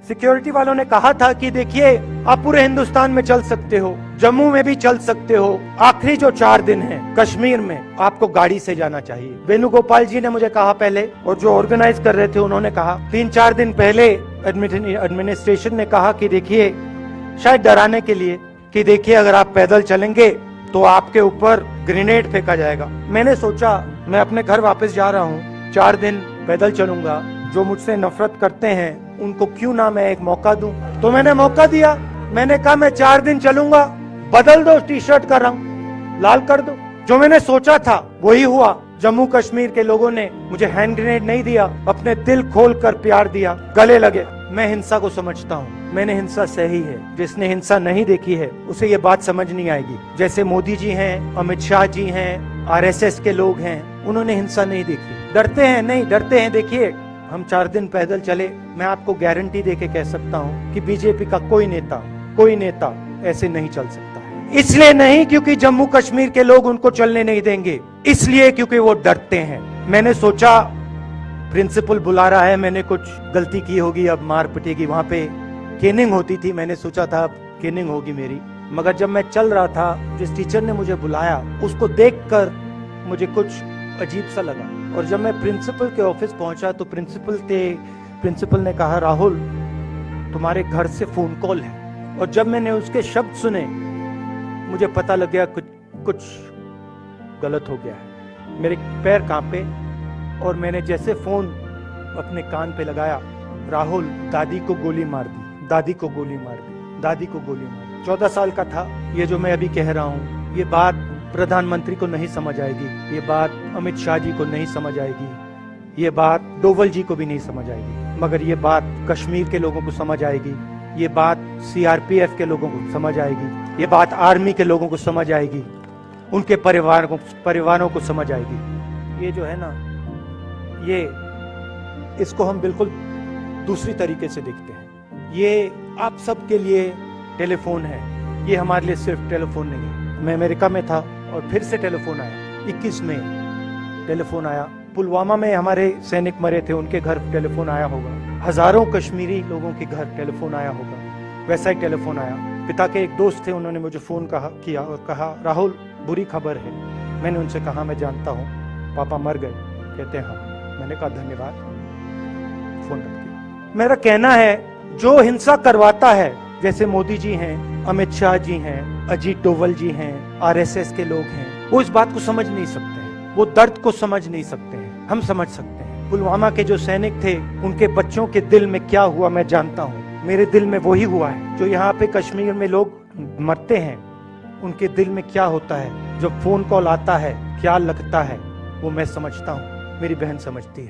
Security वालों ने कहा था कि देखिए आप पूरे हिंदुस्तान में चल सकते हो, जम्मू में भी चल सकते हो, आखिरी जो 4 दिन है कश्मीर में आपको गाड़ी से जाना चाहिए। वेणुगोपाल जी ने मुझे कहा पहले, और जो ऑर्गेनाइज कर रहे थे उन्होंने कहा, 3-4 दिन पहले एडमिनिस्ट्रेशन ने कहा कि देखिए शायद डराने के लिए कि देखिए अगर आप पैदल चलेंगे तो आपके ऊपर ग्रेनेड फेंका जाएगा। मैंने सोचा मैं अपने घर वापस जा रहा हूँ, 4 दिन पैदल चलूंगा, जो मुझसे नफरत करते हैं उनको क्यों ना मैं एक मौका दूं। तो मैंने मौका दिया, मैंने कहा मैं 4 दिन चलूंगा, बदल दो टी शर्ट का रंग, लाल कर दो। जो मैंने सोचा था वही हुआ। जम्मू कश्मीर के लोगों ने मुझे हैंड ग्रेनेड नहीं दिया, अपने दिल खोल कर प्यार दिया, गले लगे। मैं हिंसा को समझता हूँ, मैंने हिंसा सही है। जिसने हिंसा नहीं देखी है उसे ये बात समझ नहीं आएगी। जैसे मोदी जी हैं, अमित शाह जी हैं, आरएसएस के लोग हैं, उन्होंने हिंसा नहीं देखी। डरते हैं? नहीं डरते हैं। देखिए हम 4 दिन पैदल चले, मैं आपको गारंटी देके कह सकता हूँ कि बीजेपी का कोई नेता ऐसे नहीं चल सकता है। इसलिए नहीं क्योंकि जम्मू कश्मीर के लोग उनको चलने नहीं देंगे, इसलिए क्योंकि वो डरते हैं। मैंने सोचा प्रिंसिपल बुला रहा है, मैंने कुछ गलती की होगी, अब मार पिटेगी। वहां पे केनिंग होती थी, मैंने सोचा था अब केनिंग होगी मेरी। मगर जब मैं चल रहा था, जिस टीचर ने मुझे बुलाया उसको देखकर मुझे कुछ अजीब सा लगा। और जब मैं प्रिंसिपल के ऑफिस पहुंचा तो प्रिंसिपल ने कहा, राहुल तुम्हारे घर से फोन कॉल है। और जब मैंने उसके शब्द सुने मुझे पता लग गया कुछ गलत हो गया है। मेरे पैर कांपे और मैंने जैसे फोन अपने कान पे लगाया, राहुल दादी को गोली मार दी, दादी को गोली मार दी, दादी को गोली मार दी। 14 साल का था। ये जो मैं अभी कह रहा हूँ ये बात प्रधानमंत्री को नहीं समझ आएगी, ये बात अमित शाह जी को नहीं समझ आएगी, ये बात डोवल जी को भी नहीं समझ आएगी, मगर ये बात कश्मीर के लोगों को समझ आएगी, ये बात सीआरपीएफ के लोगों को समझ आएगी, ये बात आर्मी के लोगों को समझ आएगी, उनके परिवारों को समझ आएगी। ये जो है ना, ये इसको हम बिल्कुल दूसरी तरीके से देखते हैं। ये आप सबके लिए टेलीफोन है, ये हमारे लिए सिर्फ टेलीफोन नहीं है। मैं अमेरिका में था और फिर से टेलीफोन आया, 21 में टेलीफोन आया। पुलवामा में हमारे सैनिक मरे थे, उनके घर टेलीफोन आया होगा। हजारों कश्मीरी लोगों के घर टेलीफोन आया होगा, वैसा ही टेलीफोन आया। पिता के एक दोस्त थे, उन्होंने मुझे फोन किया और कहा, राहुल बुरी खबर है। मैंने उनसे कहा, मैं जानता हूँ पापा मर गए। कहते हैं हाँ। मैंने कहा धन्यवाद, फोन रख दिया। मेरा कहना है जो हिंसा करवाता है, जैसे मोदी जी हैं, अमित शाह जी हैं, अजीत डोवल जी हैं, आरएसएस के लोग हैं, वो इस बात को समझ नहीं सकते हैं, वो दर्द को समझ नहीं सकते हैं। हम समझ सकते हैं। पुलवामा के जो सैनिक थे, उनके बच्चों के दिल में क्या हुआ मैं जानता हूँ। मेरे दिल में वही हुआ है। जो यहाँ पे कश्मीर में लोग मरते हैं, उनके दिल में क्या होता है, जब फोन कॉल आता है क्या लगता है, वो मैं समझता हूँ, मेरी बहन समझती है।